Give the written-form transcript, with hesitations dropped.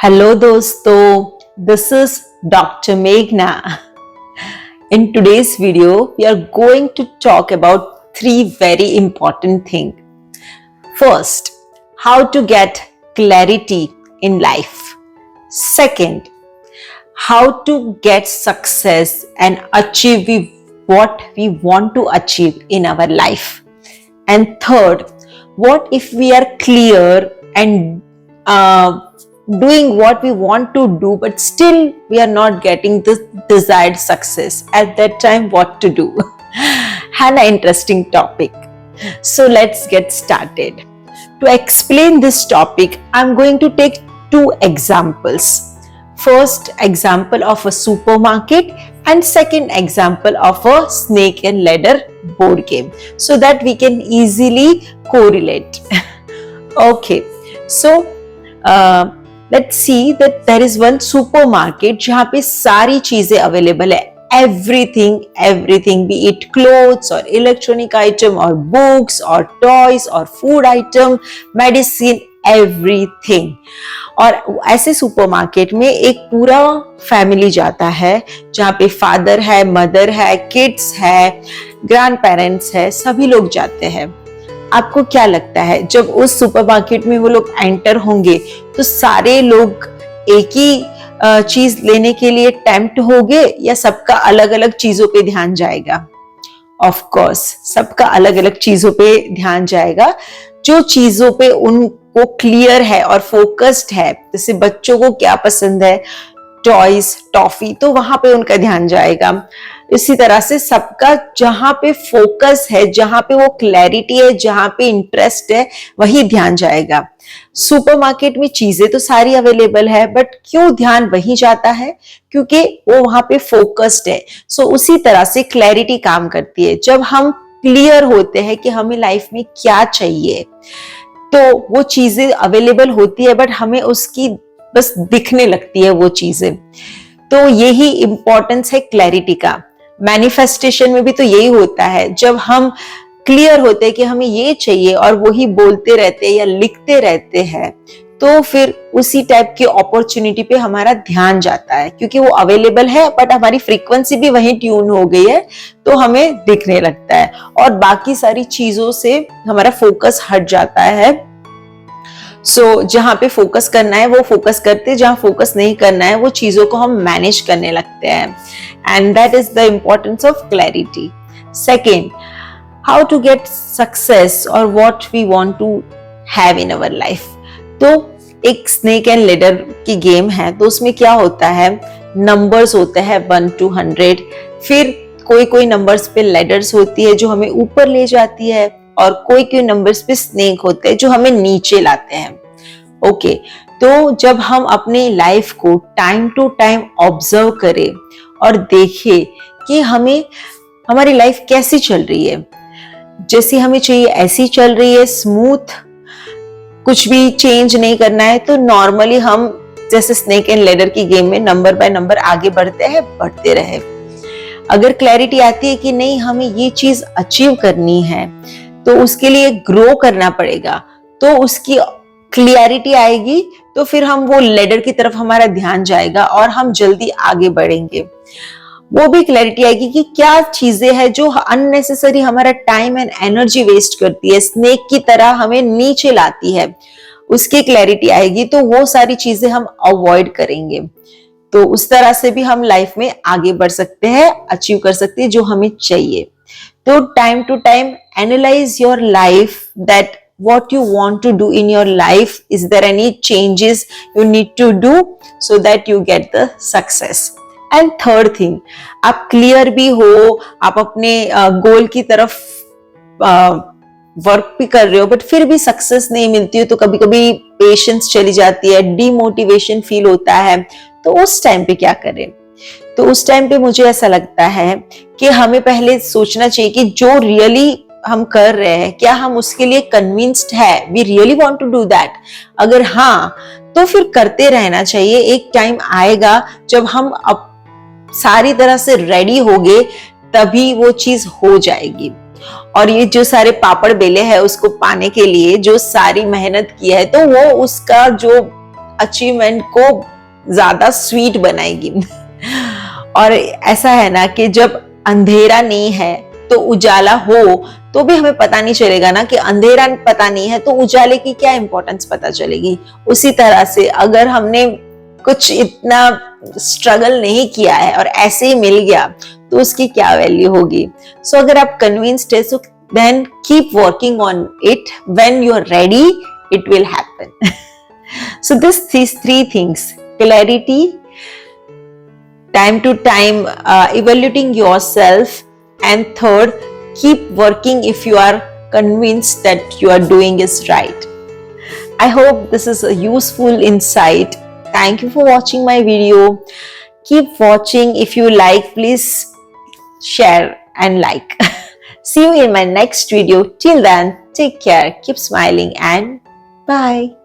Hello दोस्तों, this is Dr. Meghna. In today's video, we are going to talk about three very important things. First, how to get clarity in life. Second, how to get success and achieve what we want to achieve in our life. And third, what if we are clear and doing what we want to do, but still we are not getting the desired success? At that time, what to do? And an interesting topic. So let's get started. To explain this topic, I'm going to take two examples. First example of a supermarket and second example of a snake and ladder board game, so that we can easily correlate. Okay, so let's see that there is one supermarket जहाँ पे सारी चीजें available है. Everything, be it clothes or electronic item or books or toys or food item, medicine, everything. और ऐसे supermarket में एक पूरा फैमिली जाता है जहाँ पे फादर है, मदर है, किड्स है, ग्रैंड पेरेंट्स है, सभी लोग जाते हैं. आपको क्या लगता है जब उस सुपरमार्केट में वो लोग एंटर होंगे तो सारे लोग एक ही चीज लेने के लिए टेम्प्ट होंगे या सबका अलग अलग चीजों पे ध्यान जाएगा? ऑफ कोर्स सबका अलग अलग चीजों पे ध्यान जाएगा. जो चीजों पे उनको क्लियर है और फोकस्ड है, जैसे बच्चों को क्या पसंद है, टॉयज, टॉफी, तो वहां पे उनका ध्यान जाएगा. इसी तरह से सबका जहां पे फोकस है, जहां पे वो क्लैरिटी है, जहां पे इंटरेस्ट है, वही ध्यान जाएगा. सुपरमार्केट में चीजें तो सारी अवेलेबल है, बट क्यों ध्यान वही जाता है? क्योंकि वो वहां पे फोकस्ड है. सो उसी तरह से क्लैरिटी काम करती है. जब हम क्लियर होते हैं कि हमें लाइफ में क्या चाहिए, तो वो चीजें अवेलेबल होती है, बट हमें उसकी बस दिखने लगती है वो चीजें. तो यही इंपॉर्टेंस है क्लैरिटी का. मैनिफेस्टेशन में भी तो यही होता है. जब हम क्लियर होते हैं कि हमें ये चाहिए और वही बोलते रहते हैं या लिखते रहते हैं, तो फिर उसी टाइप की अपॉर्चुनिटी पे हमारा ध्यान जाता है, क्योंकि वो अवेलेबल है, बट हमारी फ्रीक्वेंसी भी वहीं ट्यून हो गई है, तो हमें दिखने लगता है और बाकी सारी चीजों से हमारा फोकस हट जाता है. सो जहां पे फोकस करना है वो फोकस करते, जहां फोकस नहीं करना है वो चीजों को हम मैनेज करने लगते हैं. And that is the importance of clarity. Second, how to get success और what we want to have in our life. तो एक स्नेक एंड लेडर की गेम है, तो उसमें क्या होता है, नंबर्स होते हैं 1 to 100. फिर कोई नंबर्स पे लेडर्स होती है जो हमें ऊपर ले जाती है, और कोई नंबर्स पे स्नेक होते हैं जो हमें नीचे लाते हैं. ओके, तो जब हम अपने लाइफ को टाइम टू टाइम ऑब्जर्व करें और देखें कि हमारी लाइफ कैसी चल रही है, जैसी हमें चाहिए ऐसी चल रही है, स्मूथ, कुछ भी चेंज नहीं करना है, तो नॉर्मली हम जैसे स्नेक एंड लेडर की गेम में नंबर बाय नंबर आगे बढ़ते रहे. अगर क्लैरिटी आती है कि नहीं, हमें ये चीज अचीव करनी है, तो उसके लिए ग्रो करना पड़ेगा, तो उसकी क्लियरिटी आएगी, तो फिर हम वो लेडर की तरफ हमारा ध्यान जाएगा और हम जल्दी आगे बढ़ेंगे. वो भी क्लैरिटी आएगी कि क्या चीजें हैं जो अननेसेसरी हमारा टाइम एंड एनर्जी वेस्ट करती है, स्नेक की तरह हमें नीचे लाती है, उसकी क्लैरिटी आएगी, तो वो सारी चीजें हम अवॉइड करेंगे. तो उस तरह से भी हम लाइफ में आगे बढ़ सकते हैं, अचीव कर सकते हैं जो हमें चाहिए. तो time to time analyse your life, that what you want to do in your life. Is there any changes you need to do so that you get the success? And third thing, आप clear भी हो, आप अपने गोल की तरफ work भी कर रहे हो, बट फिर भी सक्सेस नहीं मिलती हो, तो कभी कभी पेशेंस चली जाती है, डिमोटिवेशन फील होता है. तो उस टाइम पे क्या करें? तो उस टाइम पे मुझे ऐसा लगता है कि हमें पहले सोचना चाहिए कि जो रियली हम कर रहे हैं, क्या हम उसके लिए कन्विंस्ड है, we really want to do that. अगर हाँ, तो फिर करते रहना चाहिए. एक टाइम आएगा जब हम अब सारी तरह से रेडी होंगे, तभी वो चीज हो जाएगी. और ये जो सारे पापड़ बेले हैं उसको पाने के लिए जो सारी मेहनत की है, तो वो उसका जो अचीवमेंट को ज्यादा स्वीट बनाएगी। और ऐसा है ना कि जब अंधेरा नहीं है तो उजाला हो तो भी हमें पता नहीं चलेगा ना, कि अंधेरा पता नहीं है तो उजाले की क्या इंपॉर्टेंस पता चलेगी। उसी तरह से अगर हमने कुछ इतना स्ट्रगल नहीं किया है और ऐसे ही मिल गया तो उसकी क्या वैल्यू होगी। सो अगर आप कन्विंस्ड है so then keep working on it, when you are ready it will happen. So these three things: clarity, time to time evaluating yourself, and third, keep working if you are convinced that you are doing is right. I hope this is a useful insight. Thank you for watching my video. Keep watching. If you like, please share and like. See you in my next video. Till then, take care, keep smiling, and bye.